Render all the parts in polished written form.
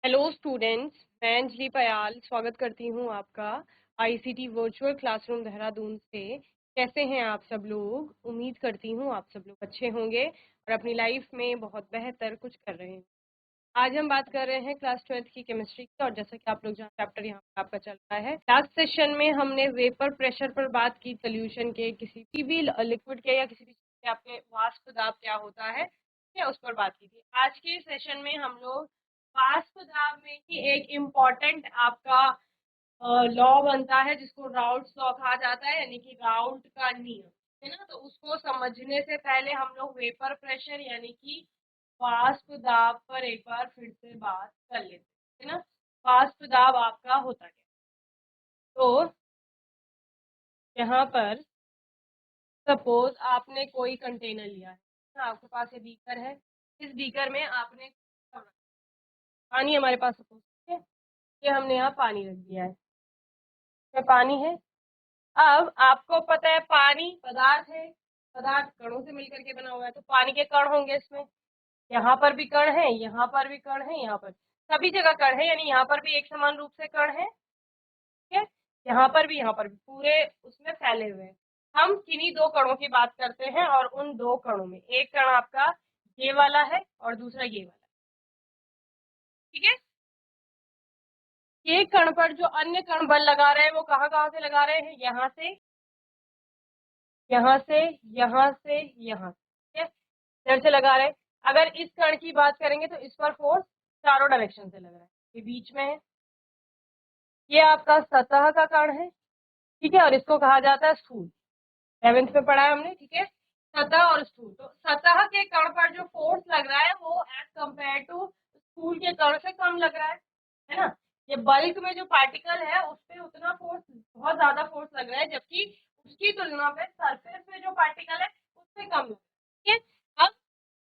Hello students, मैं अंजलि पयाल स्वागत करती हूँ आपका आईसीटी वर्चुअल क्लासरूम देहरादून से। कैसे हैं आप सब लोग? उम्मीद करती हूँ आप सब लोग अच्छे होंगे और अपनी लाइफ में बहुत बेहतर कुछ कर रहे हैं। आज हम बात कर रहे हैं क्लास 12th की केमिस्ट्री की, और जैसा कि आप लोग जहाँ चैप्टर यहाँ पे आपका चल रहा है, लास्ट सेशन में हमने वेपर प्रेशर पर बात की, सोल्यूशन के किसी भी लिक्विड के या किसी भी चीज के आपके वाष्प दाब क्या होता है, क्या उस पर बात की थी। आज के सेशन में हम लोग वाष्प दाब में ही एक इम्पॉर्टेंट आपका लॉ बनता है जिसको राउल्ट्स लॉ कहा जाता है, यानी कि राउल्ट का नियम, है ना। तो उसको समझने से पहले हम लोग वेपर प्रेशर यानी कि वाष्प दाब पर एक बार फिर से बात कर लेते हैं ना। वाष्प दाब आपका होता क्या? तो यहाँ पर सपोज आपने कोई कंटेनर लिया है ना, आपके पास ये बीकर है। इस बीकर में आपने पानी हमारे पास सपोज, ठीक है, ये हमने यहाँ पानी रख दिया है, इसमें पानी है। अब आपको पता है पानी पदार्थ है, पदार्थ कणों से मिलकर के बना हुआ है, तो पानी के कण होंगे इसमें। यहाँ पर भी कण है, यहाँ पर भी कण है, यहाँ पर सभी जगह कण है, यानी यहाँ पर भी एक समान रूप से कण है, ठीक है। यहाँ पर भी पूरे उसमें फैले हुए हैं। हम किन्हीं दो कणों की बात करते हैं, और उन दो कणों में एक कण आपका ये वाला है और दूसरा ये वाला, ठीक है। एक कण पर जो अन्य कण बल लगा रहे हैं वो कहाँ कहाँ से लगा रहे हैं? यहाँ से, यहाँ से, यहाँ से, यहाँ से, ठीक है, इधर से लगा रहे हैं। अगर इस कण की बात करेंगे तो इस पर फोर्स चारों डायरेक्शन से लग रहा है, ये बीच में है, ये आपका सतह का कण है, ठीक है, और इसको कहा जाता है स्थूल। 11th में पढ़ा है हमने, ठीक है, सतह और स्थूल। तो सतह के कण पर जो फोर्स लग रहा है वो एज कंपेयर टू स्थूल के कण से कम लग रहा है ना। ये बल्क में जो पार्टिकल है उस पे उतना फोर्स, बहुत ज्यादा फोर्स लग रहा है, जबकि उसकी तुलना में सरफेस में जो पार्टिकल है उससे कम लग रहा है, ठीक है। अब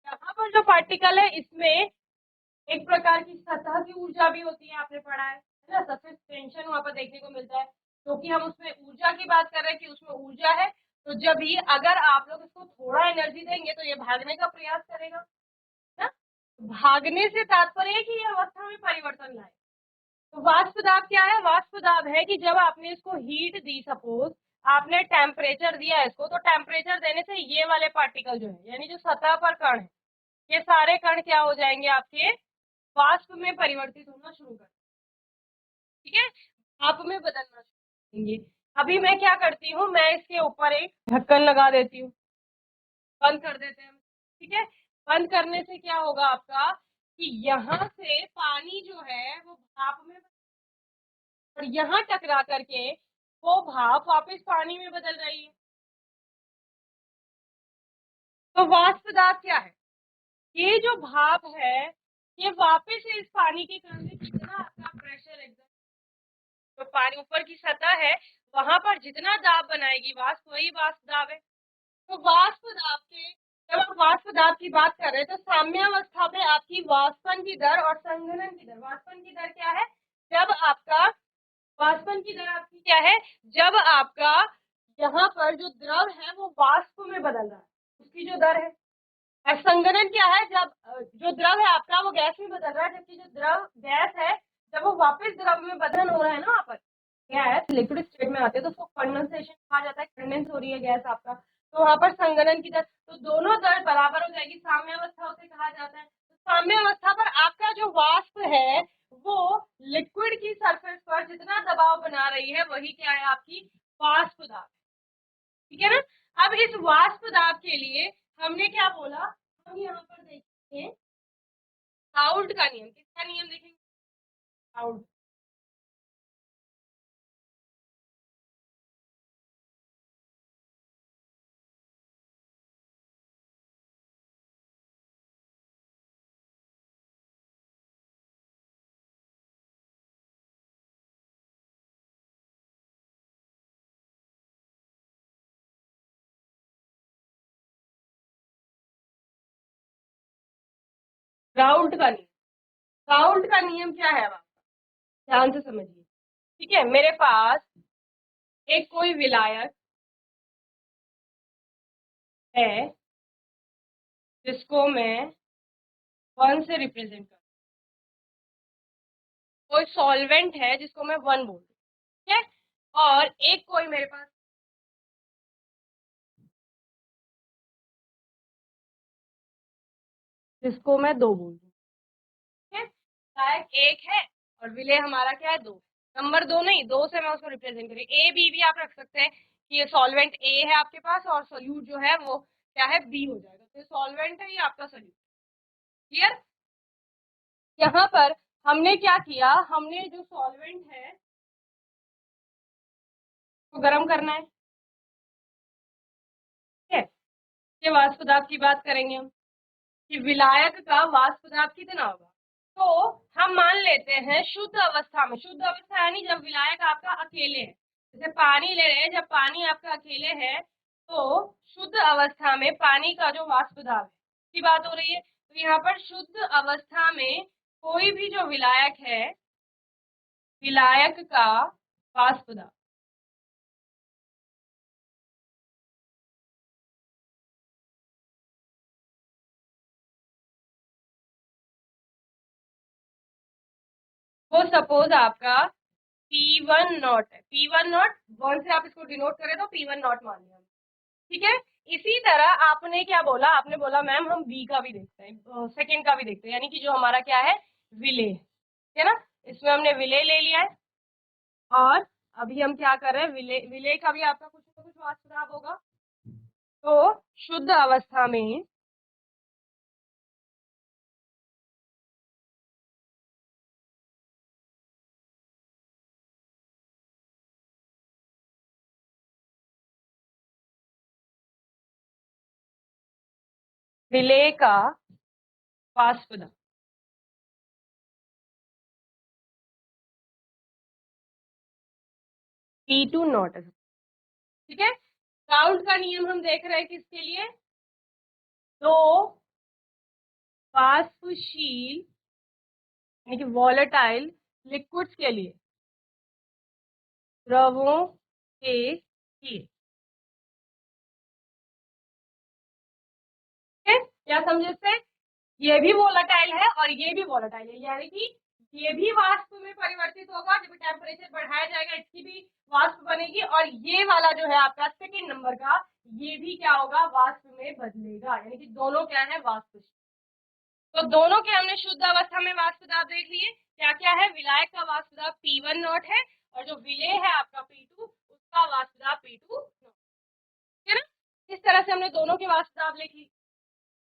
यहाँ पर जो पार्टिकल है इसमें एक प्रकार की सतह की ऊर्जा भी होती है, आपने पढ़ा है ना, सरफेस टेंशन वहां पर देखने को मिलता है, क्योंकि हम उसमें ऊर्जा की बात कर रहे हैं कि उसमें ऊर्जा है। तो जब भी अगर आप लोग इसको थोड़ा एनर्जी देंगे तो ये भागने का प्रयास करेगा ना। भागने से तात्पर्य है कि ये अवस्था में परिवर्तन लाए। तो वाष्प दाब क्या है? वाष्प दाब है कि जब आपने इसको हीट दी, सपोज आपने टेम्परेचर दिया इसको, तो टेम्परेचर देने से ये वाले पार्टिकल जो है यानी जो सतह पर कण है, ये सारे कण क्या हो जाएंगे? आपके वाष्प में परिवर्तित होना शुरू कर, ठीक है, भाप में बदलना शुरू करेंगे। अभी मैं क्या करती हूँ, मैं इसके ऊपर एक ढक्कन लगा देती हूँ, बंद कर देते हैं, ठीक है। बंद करने से क्या होगा आपका कि यहाँ से पानी जो है वो भाप में, और यहाँ टकरा करके वो भाप वापस पानी में बदल रही है। तो वाष्प दाब क्या है? ये जो भाप है ये वापस इस पानी के कण में कितना आपका प्रेशर एग्जर्ट, तो पानी ऊपर की सतह है वहां पर जितना दाब बनाएगी वाष्प, वही वाष्प दाब है। तो वाष्प दाब के, जब आप वाष्प दाब की बात कर रहे हैं तो साम्यावस्था पे आपकी वाष्पन की दर और संघनन की दर, वाष्पन की दर क्या है? जब आपका वाष्पन की दर आपकी क्या है? जब आपका यहाँ पर जो द्रव है वो वाष्प में बदल रहा है, उसकी जो दर है। और संघनन क्या है? जब जो द्रव है आपका वो गैस में बदल रहा है, जबकि जो द्रव गैस है जब वो वापस द्रव में बदल हो रहा है ना, वहां पर गैस लिक्विड स्टेट में आते हैं तो उसको कंडेंसेशन कहा जाता है, कंडेंस हो रही है गैस आपका, तो वहां पर संघनन की दर, तो दोनों दर बराबर हो जाएगी, साम्यावस्था उसे कहा जाता है। तो साम्यावस्था पर आपका जो वाष्प है वो लिक्विड की सरफेस पर जितना दबाव बना रही है वही क्या है? आपकी वाष्प दाब, ठीक है ना। अब इस वाष्प दाब के लिए हमने क्या बोला, हम यहाँ पर देखते हैं राउल्ट का नियम। किसका नियम देखेंगे? राउल्ट, राउल्ट का नियम। राउल्ट का नियम क्या है? अब आप ध्यान से समझिए, ठीक है। मेरे पास एक कोई विलायक है जिसको मैं 1 से रिप्रेजेंट करता कोई सॉल्वेंट है जिसको मैं 1 बोल रही हूँ, ठीक है, और एक कोई मेरे पास जिसको मैं 2 बोल रही हूँ, ठीक है। लायक 1 है और विलेय हमारा क्या है 2। नंबर 2 नहीं, 2 से मैं उसको रिप्रेजेंट करी, ए बी भी आप रख सकते हैं कि ये सॉल्वेंट ए है आपके पास और सोल्यूट जो है वो क्या है बी हो जाएगा, तो सॉल्वेंट है ये आपका सोल्यूट। क्लियर। यहाँ पर हमने क्या किया, हमने जो सॉल्वेंट है वो गर्म करना है, ठीक है। ये वाष्प दाब की बात करेंगे हम कि विलायक का वाष्प दाब कितना होगा। तो हम मान लेते हैं शुद्ध अवस्था में, शुद्ध अवस्था यानी जब विलायक आपका अकेले है, जैसे पानी ले रहे हैं, जब पानी आपका अकेले है तो शुद्ध अवस्था में पानी का जो वाष्प दाब है की बात हो रही है। तो यहाँ पर शुद्ध अवस्था में कोई भी जो विलायक है, विलायक का वाष्प दाब वो सपोज आपका P1 नॉट है, P1 नॉट 1 से आप इसको डिनोट करें तो P1 नॉट मान लिया, ठीक है। इसी तरह आपने क्या बोला, आपने बोला मैम हम बी का भी देखते हैं, सेकंड का भी देखते हैं, यानी कि जो हमारा क्या है विलेय, है ना। इसमें हमने विलेय ले लिया है और अभी हम क्या कर रहे हैं, विलेय, विलेय का भी आपका कुछ ना कुछ वाष्प दाब होगा। तो शुद्ध अवस्था में विलेय का वाष्प दाब P2 नॉट है, ठीक है। काउंट का नियम हम देख रहे हैं किसके लिए, दो वाष्पशील यानी कि वॉलेटाइल लिक्विड्स के लिए, द्रवों के लिए, ठीक है। क्या समझे इससे, ये भी वोलेटाइल है और ये भी वोलेटाइल है, यानी कि ये भी वाष्प में परिवर्तित होगा, जब टेम्परेचर बढ़ाया जाएगा इसकी भी वाष्प बनेगी, और ये वाला जो है आपका सेकंड नंबर का ये भी क्या होगा वाष्प में बदलेगा, यानी कि दोनों क्या है वाष्प। तो दोनों के हमने शुद्ध अवस्था में वाष्प दाब देख लिए, क्या क्या है, विलायक का वाष्प दाब P1 नॉट है और जो विलेय है आपका P2 उसका वाष्प दाब P2 नॉट, है ना। इस तरह से हमने दोनों के वाष्प दाब लिखी।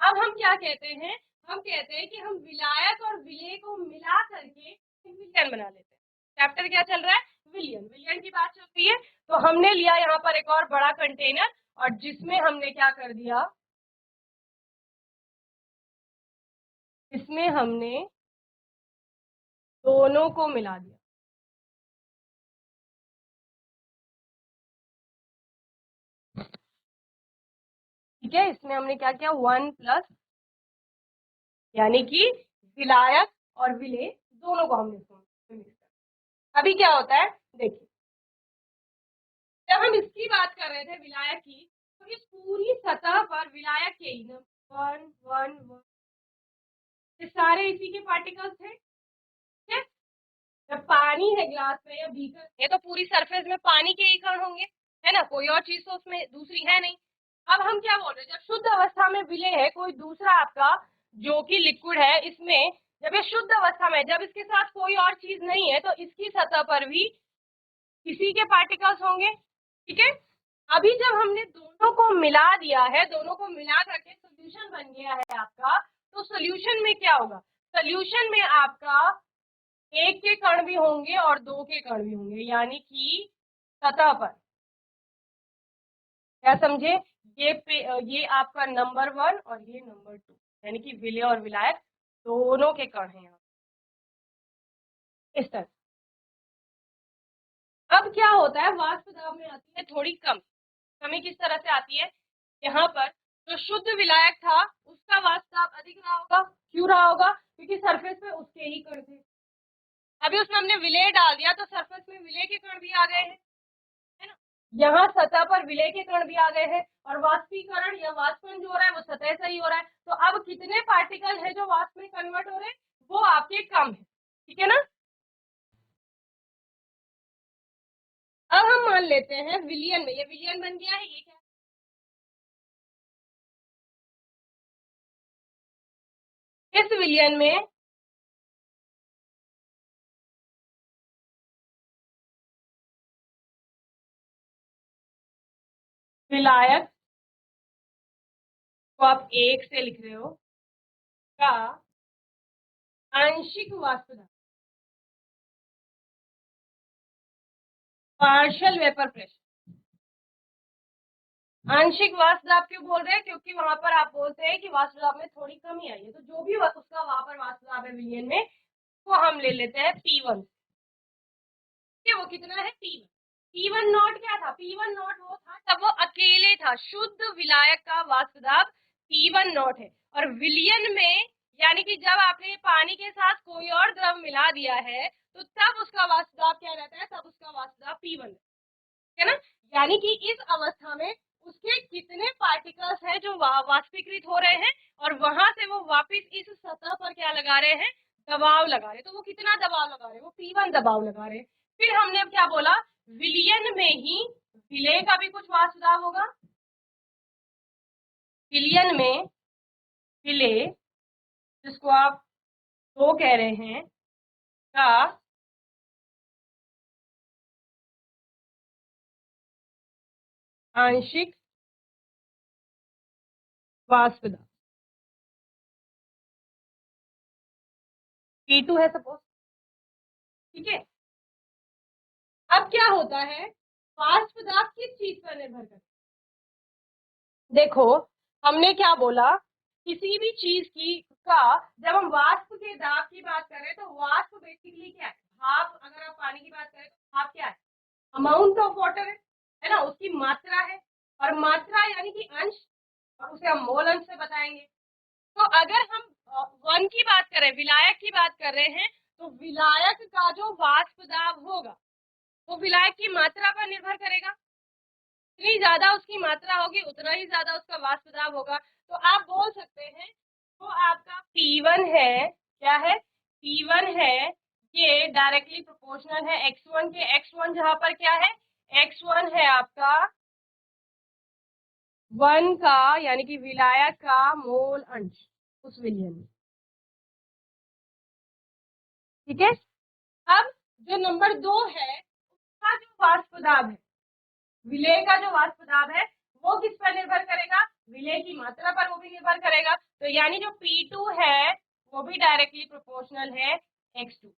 अब हम क्या कहते हैं, हम कहते हैं कि हम विलायक और विलेय को मिला करके एक विलयन बना लेते हैं। चैप्टर क्या चल रहा है, विलयन, विलयन की बात चल रही है। तो हमने लिया यहाँ पर एक और बड़ा कंटेनर और जिसमें हमने क्या कर दिया, इसमें हमने दोनों को मिला दिया, ठीक है। इसमें हमने क्या किया 1 प्लस, यानी कि विलायक और विलेय दोनों को हमने मिक्स कर। अभी क्या होता है देखिए, जब हम इसकी बात कर रहे थे विलायक की, तो इस पूरी सतह पर विलायक के ही ना 1 1 1 ये सारे इसी के पार्टिकल्स थे, ठीक है। जब पानी है ग्लास में या बीकर है तो पूरी सरफेस में पानी के ही कण होंगे, है ना, कोई और चीज तो उसमें दूसरी है नहीं। अब हम क्या बोल रहे हैं, जब शुद्ध अवस्था में विलेय है कोई दूसरा आपका जो कि लिक्विड है, इसमें जब ये शुद्ध अवस्था में, जब इसके साथ कोई और चीज नहीं है तो इसकी सतह पर भी इसी के पार्टिकल्स होंगे, ठीक है। अभी जब हमने दोनों को मिला दिया है, दोनों को मिला करके सोल्यूशन बन गया है आपका, तो सोल्यूशन में क्या होगा, सोल्यूशन में आपका एक के कण भी होंगे और दो के कण भी होंगे, यानी कि सतह पर, क्या समझे, ये आपका नंबर 1 और ये नंबर 2, यानी कि विलेय और विलायक दोनों के कण हैं यहाँ इस तरह। अब क्या होता है, वाष्प दाब में आती है थोड़ी कमी किस तरह से आती है, यहाँ पर जो शुद्ध विलायक था उसका वाष्प दाब अधिक रहा होगा, क्यों रहा होगा, क्योंकि सरफेस पे उसके ही कण थे। अभी उसमें हमने विलेय डाल दिया तो सरफेस में विलेय के कण भी आ गए हैं, है ना। यहाँ सतह पर विलेय के कण भी आ गए हैं और वाष्पीकरण या वाष्पन जो हो रहा है वो सतह से ही हो रहा है। तो अब कितने पार्टिकल है जो वाष्प में कन्वर्ट हो रहे हैं, वो आपके कम है, ठीक है ना। अब हम मान लेते हैं विलियन में, ये विलियन बन गया है, ये क्या इस विलियन में विलायक को आप एक से लिख रहे हो का आंशिक वाष्प दाब, पार्शियल वेपर प्रेशर। आंशिक वाष्प दाब क्यों बोल रहे हैं? क्योंकि वहां पर आप बोलते हैं कि वाष्प दाब में थोड़ी कमी आई है, तो जो भी उसका वहां पर वाष्प दाब है विलियन में, वो हम ले लेते हैं P1। वो कितना है? P1। P1 नॉट क्या था? P1 नॉट वो था तब वो अकेले था, शुद्ध विलायक का वाष्प दाब P1 नॉट है। और विलियन में यानी कि जब आपने पानी के साथ कोई और द्रव मिला दिया है तो तब उसका वाष्प दाब क्या रहता है? तब उसका वाष्प दाब P1 है ना। यानी कि इस अवस्था में उसके कितने पार्टिकल्स हैं जो वाष्पीकृत हो रहे हैं और वहां से वो वापस इस सतह पर क्या लगा रहे हैं? दबाव लगा रहे। तो वो कितना दबाव लगा रहे? वो P1 दबाव लगा रहे। फिर हमने अब क्या बोला? विलियन में ही विलेय का भी कुछ वाष्प दाब होगा। विलियन में विलेय, जिसको आप दो कह रहे हैं, का आंशिक वाष्प दाब P2 है सपोज, ठीक है। अब क्या होता है? वाष्प दाब किस चीज पर निर्भर करता है? देखो, हमने क्या बोला? किसी भी चीज की का जब हम वाष्प के दाब की बात करें तो वाष्प बेसिकली क्या है? भाप। अगर आप पानी की बात करें तो भाप क्या है? अमाउंट ऑफ वाटर है ना, उसकी मात्रा है। और मात्रा यानी कि अंश, और उसे हम मोल अंश से बताएंगे। तो अगर हम वन की बात करें, विलायक की बात कर रहे हैं, तो विलायक का जो वाष्प दाब होगा वो विलायक की मात्रा पर निर्भर करेगा। जितनी ज्यादा उसकी मात्रा होगी उतना ही ज्यादा उसका वाष्प दाब होगा। तो आप बोल सकते हैं तो आपका P1 है, क्या है? P1 है, ये डायरेक्टली प्रोपोर्शनल है X1 के। X1 जहां पर क्या है? X1 है आपका वन का यानी कि विलायक का मोल अंश उस विलियन में, ठीक है। अब जो नंबर 2 है उसका जो वाष्प दाब है, विलेय का जो वाष्प दाब है, वो किस पर निर्भर करेगा? विलेय की मात्रा पर वो भी निर्भर करेगा। तो यानी जो P2 है वो भी डायरेक्टली प्रोपोर्शनल है X2,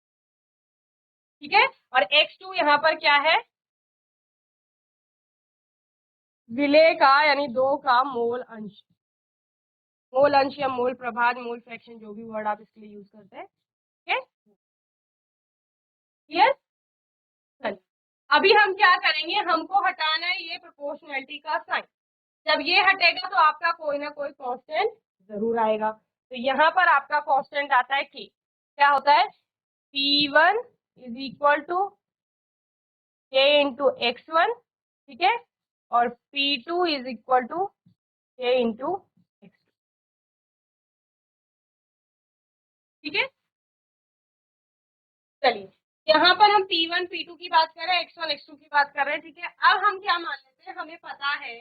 ठीक है। और X2 यहाँ पर क्या है? विलेय का यानी 2 का मोल अंश। मोल अंश या मोल प्रभाग, मोल फ्रैक्शन, जो भी वर्ड आप इसके लिए यूज करते हैं, ठीक है। क्लियर? चलिए, अभी हम क्या करेंगे? हमको हटाना है ये प्रोपोर्शनैलिटी का साइन। जब ये हटेगा तो आपका कोई ना कोई कांस्टेंट जरूर आएगा। तो यहाँ पर आपका कांस्टेंट आता है K। क्या होता है? P1 is equal to K into X1, ठीक है। और P2 is equal to K into X2, ठीक है। चलिए, यहाँ पर हम P1 P2 की बात कर रहे हैं, X1 X2 की बात कर रहे हैं, ठीक है। अब हम क्या मान लेते हैं? हमें पता है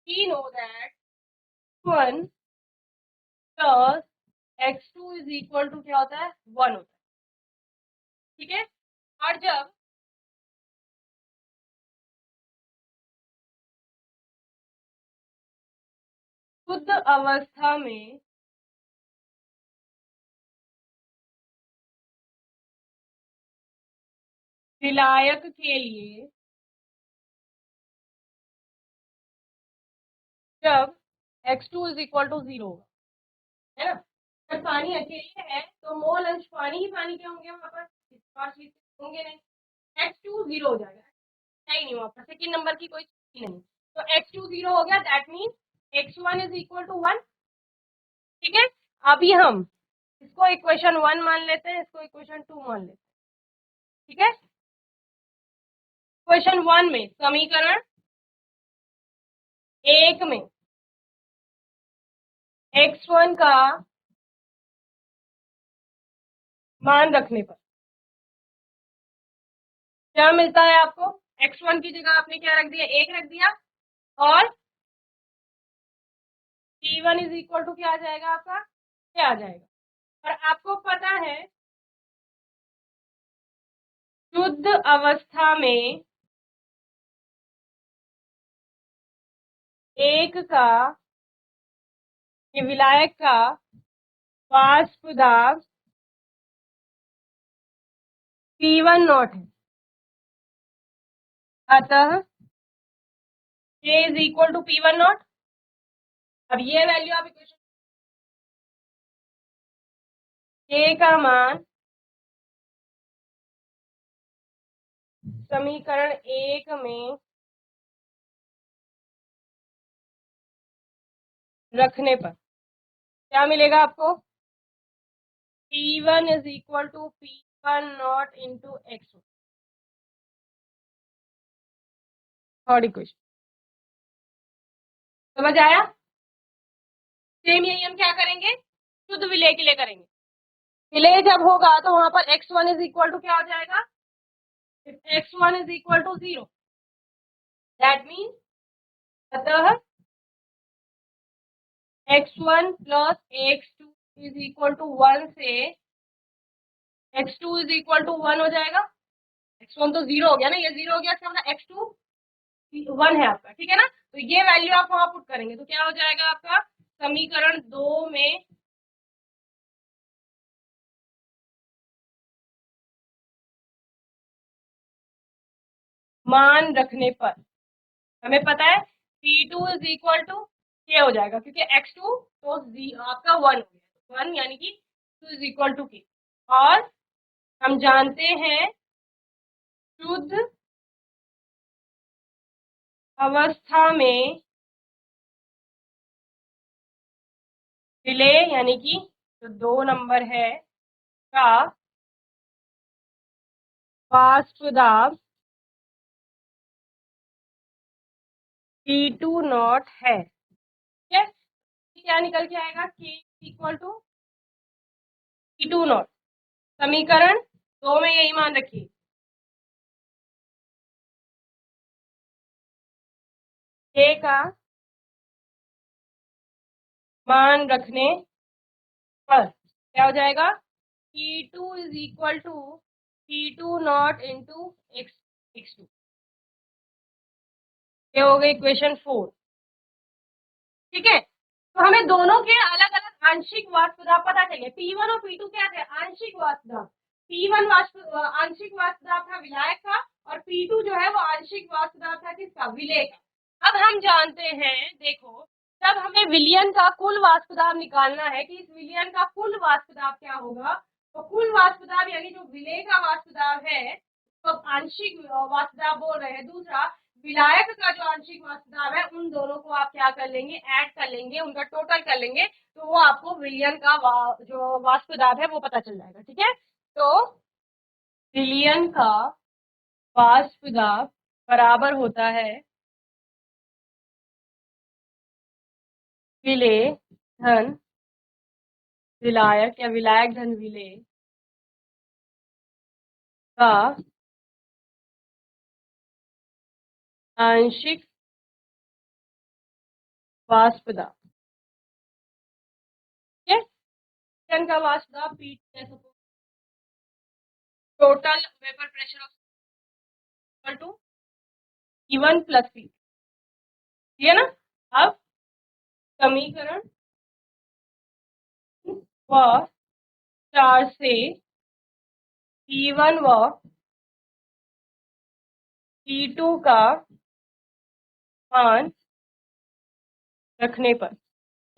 कि know that 1 plus X2 is equal to क्या होता है? 1 होता है, ठीक है। और जब शुद्ध अवस्था में विलायक के लिए जब X2 इज इक्वल टू 0 होगा, है ना। जब पानी अकेले है तो मोल अंश पानी ही पानी के होंगे वहां पर, इस बार चीज होंगे नहीं। X2 0 हो जाएगा, है ही नहीं वहां पर, सेकेंड नंबर की कोई चीज नहीं। तो X2 0 हो गया, that means X1 is equal to 1, ठीक है। अभी हम इसको इक्वेशन 1 मान लेते हैं, इसको इक्वेशन 2 मान लेते हैं, ठीक है। इक्वेशन 1 में समीकरण 1 में X1 का मान रखने पर क्या मिलता है आपको? x1 की जगह आपने क्या रख दिया, 1 रख दिया, और p1 इज इक्वल टू क्या आ जाएगा आपका, क्या आ जाएगा। और आपको पता है शुद्ध अवस्था में एक का, ये विलायक का वाष्प दाब P1 नॉट है, अतः K is equal to P1 not. अब ये वैल्यू आप इक्वेशन, K का मान समीकरण 1 में रखने पर क्या मिलेगा आपको, P1 is equal to P1 not into x. Third equation समझ आया। सेम यही हम क्या करेंगे, शुद्ध विलय के लिए करेंगे। विलय जब होगा तो वहां पर x1 इज इक्वल टू क्या हो जाएगा, x1 is equal to 0, that means अतः x1 plus x2 is equal to 1 से x2 इज इक्वल टू 1 हो जाएगा। x1 तो 0 हो गया ना, ये 0 हो गया, इसका मतलब x2 1 है आपका, ठीक है ना। तो ये वैल्यू आप वहां पुट करेंगे तो क्या हो जाएगा आपका, समीकरण 2 में मान रखने पर हमें पता है P2 इज इक्वल टू के हो जाएगा, क्योंकि x2 तो आपका 1 हो गया, 1 यानी कि 2 इज इक्वल टू के। और हम जानते हैं शुद्ध अवस्था में विलय यानी कि जो 2 नंबर है का वाष्प दाब P2 नॉट है, ठीक है। क्या निकल के आएगा, K equal to P2 not. समीकरण 2 में यही मान रखिए, K का मान रखने पर क्या हो जाएगा, P2 is equal to P2 not into x2। ये हो गई इक्वेशन 4, ठीक है। तो हमें दोनों के अलग अलग आंशिक वाष्प दाब पता चले। P1 और P2 क्या थे, आंशिक वाष्प दाब। P1 आंशिक वाष्प दाब था विलायक का, और P2 जो है वो आंशिक वाष्प दाब था किसका, विलेय का। अब हम जानते हैं, देखो, जब हमें विलयन का कुल वाष्प दाब निकालना है कि इस विलयन का कुल वाष्प दाब क्या होगा, तो कुल वाष्प दाब यानी जो विलेय का वाष्प दाब है, तो आंशिक वाष्प दाब बोल रहे हैं। दूसरा विलायक का जो आंशिक वाष्प दाब है, उन दोनों को आप क्या कर लेंगे, ऐड कर लेंगे, उनका टोटल कर लेंगे, तो वो आपको विलयन का जो वाष्प दाब है वो पता चल जाएगा, ठीक है। तो विलयन का वाष्प दाब बराबर होता है विलेय धन विलायक या विलायक धन विलेय का आंशिक वाष्प दाब, ठीक है। विलयन का वाष्प दाब P total vapour pressure of equal to P1 plus P, ठीक है ना। अब समीकरण व 4 से P1 व P2 का मान रखने पर,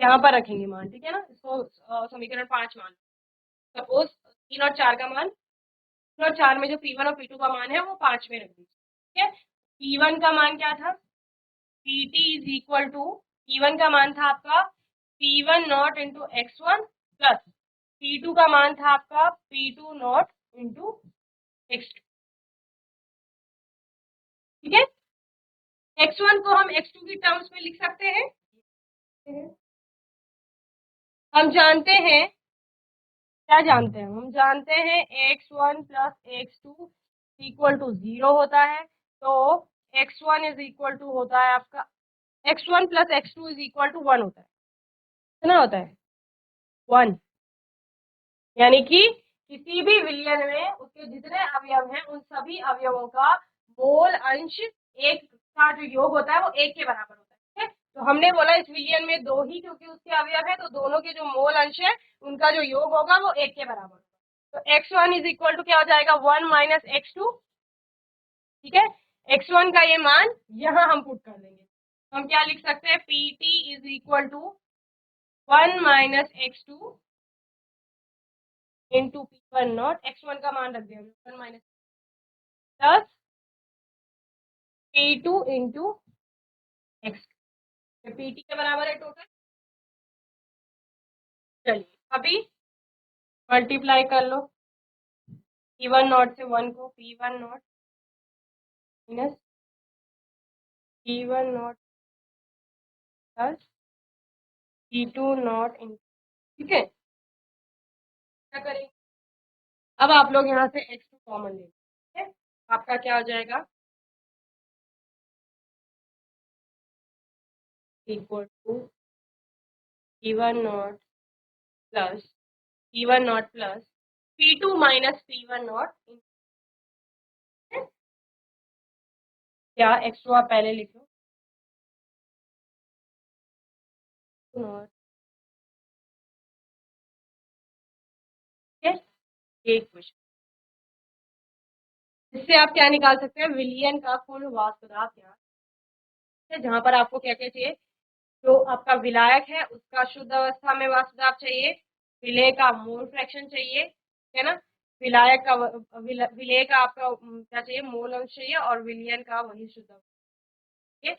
यहाँ पर रखेंगे मान, ठीक है ना, इसको समीकरण 5 मान। सपोज 3 और 4 का मान, 3 और 4 में जो P1 और P2 का मान है वो 5 में रख दीजिए, ठीक है। P1 का मान क्या था, PT is equal to, P1 का मान था आपका P1 not into x1 plus P2 का मान था आपका P2 नॉट इंटू x2, ठीक है। x1 को हम x2 की टर्म्स में लिख सकते हैं। हम जानते हैं, क्या जानते हैं, हम जानते हैं x1 plus x2 equal to 0 होता है। तो x1 इज इक्वल टू होता है आपका x1 plus x2 is equal to 1 होता है। कितना होता है? 1। यानी कि किसी भी विलयन में उसके जितने अवयव हैं उन सभी अवयवों का मोल अंश एक का जो योग होता है वो एक के बराबर होता है। ठीक है, तो हमने बोला इस विलयन में दो ही क्योंकि उसके अवयव है, तो दोनों के जो मोल अंश है उनका जो योग होगा वो एक के बराबर होगा। तो x1 इज इक्वल टू क्या हो जाएगा? 1 माइनस x2। ठीक है, x1 का ये मान यहाँ हम पुट कर देंगे। हम क्या लिख सकते हैं? pt is equal to 1 minus x2 into P1 not. x1 का मान रख दिया 1 minus plus P2 into x2। PT के बराबर है टोटल। चलिए अभी मल्टीप्लाई कर लो P1 नॉट से 1 को, P1 not minus P1 not plus P2 not. ठीक है, क्या करेंगे? अब आप लोग यहाँ से x2 कॉमन ले लीजिए। आपका क्या हो जाएगा? Equal to P1 not plus P1 not plus P2 minus P1 not. क्या x2 आप पहले लिख लो नॉट। ठीक है, एक क्वेश्चन इससे आप क्या निकाल सकते हैं? विलयन का कुल वास्तुदाब क्या है, जहां पर आपको क्या क्या चाहिए? जो आपका विलायक है उसका शुद्ध अवस्था में वास्तुदाब चाहिए, विलेय का मोल फ्रैक्शन चाहिए, है ना, विलायक का विलेय का आपका क्या चाहिए? मोल अंश चाहिए, और विलयन का वही शुद्ध अवस्था। ठीक है,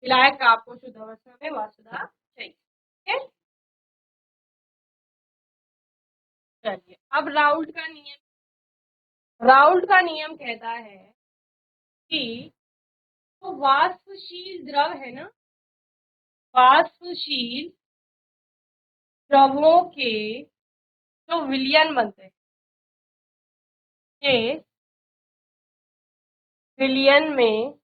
विलायक का आपको शुद्ध अवस्था में वास्तुदाब चाहिए। ठीक है, चलिए अब राउल्ट का नियम कहता है कि तो वाष्पशील द्रव है ना, वाष्पशील द्रवों के जो विलयन बनते हैं, ये विलयन में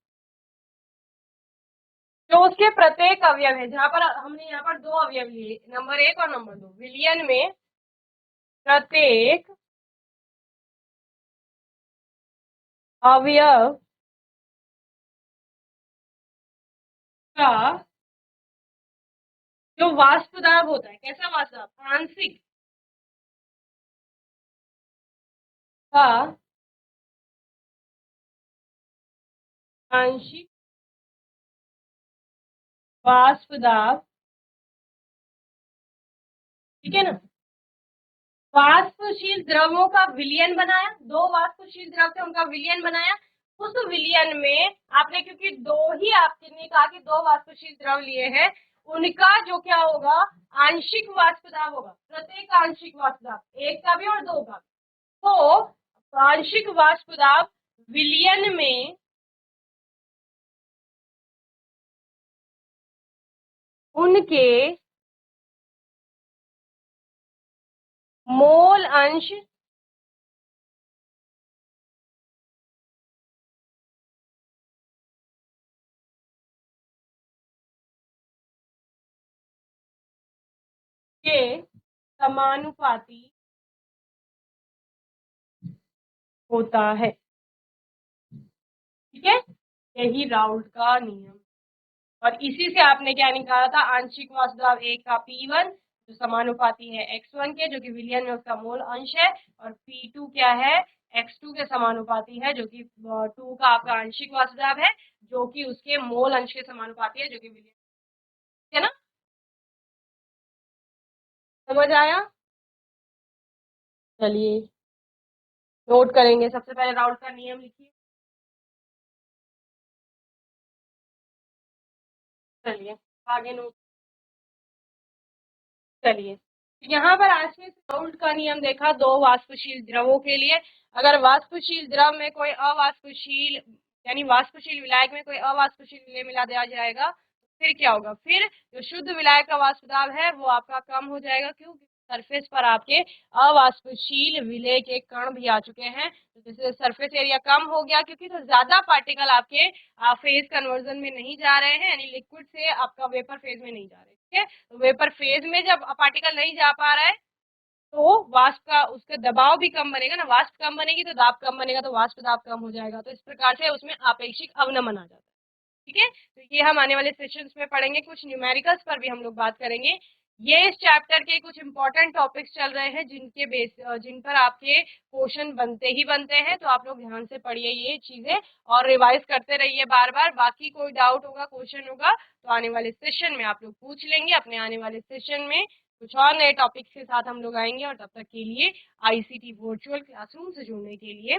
जो उसके प्रत्येक अवयव है, जहां पर हमने यहाँ पर दो अवयव लिए, नंबर 1 और नंबर 2, विलयन में प्रत्येक अवयव का जो वाष्पदाब होता है, कैसा वाष्पदाब? आंशिक का आंशिक वाष्पदाब। ठीक है ना, वाष्पशील द्रवों का विलयन बनाया, दो वाष्पशील द्रव थे उनका विलयन बनाया। उस विलयन में आपने, क्योंकि दो ही आपने कहा कि दो वाष्पशील द्रव लिए हैं, उनका जो क्या होगा? आंशिक वाष्पदाब होगा। प्रत्येक आंशिक वाष्पदाब, एक का भी और दो का भी। तो आंशिक वाष्पदाब विलयन में उनके मोल अंश के समानुपाती होता है। ठीक है, यही राउल्ट का नियम। और इसी से आपने क्या निकाला था? आंशिक वाष्पदाब एक का P1 जो समानुपाती है x1 के, जो कि विलयन में उसका मोल अंश है, और P2 क्या है? x2 के समानुपाती है, जो कि 2 का आपका आंशिक वाष्पदाब है, जो कि उसके मोल अंश के समानुपाती है, जो कि विलयन। है ना, समझ आया? चलिए नोट करेंगे। सबसे पहले राउल्ट का नियम लिखिए। चलिए आगे नोट। चलिए यहाँ पर आज में राउल्ट का नियम देखा दो वाष्पशील द्रवों के लिए। अगर वाष्पशील द्रव में कोई अवाष्पशील, यानी वाष्पशील विलायक में कोई अवाष्पशील विलेय मिला दिया जाएगा, तो फिर क्या होगा? फिर जो शुद्ध विलायक का वाष्पदाब है वो आपका कम हो जाएगा। क्यों? सरफेस पर आपके अवाष्पशील विलय के कण भी आ चुके हैं। तो जैसे सरफेस एरिया कम हो गया क्योंकि तो ज्यादा पार्टिकल आपके फेज कन्वर्जन में नहीं जा रहे हैं, यानी लिक्विड से आपका वेपर फेज में नहीं जा रहे। ठीक है, तो वेपर फेज में जब पार्टिकल नहीं जा पा रहा है तो वाष्प का उसका दबाव भी कम बनेगा ना, वाष्प कम बनेगी तो दाब कम बनेगा, तो वाष्प दाब कम हो जाएगा। तो इस प्रकार से उसमें आपेक्षिक अवनमन आ जाता है। ठीक है, तो ये हम आने वाले सेशंस में पढ़ेंगे। कुछ न्यूमेरिकल्स पर भी हम लोग बात करेंगे। ये इस चैप्टर के कुछ इंपॉर्टेंट टॉपिक्स चल रहे हैं जिन पर आपके क्वेश्चन बनते ही बनते हैं, तो आप लोग ध्यान से पढ़िए ये चीजें और रिवाइज करते रहिए बार बार। बाकी कोई डाउट होगा, क्वेश्चन होगा तो आने वाले सेशन में आप लोग पूछ लेंगे। अपने आने वाले सेशन में कुछ और नए टॉपिक्स के साथ हम लोग आएंगे, और तब तक के लिए आईसीटी वर्चुअल क्लासरूम से जुड़ने के लिए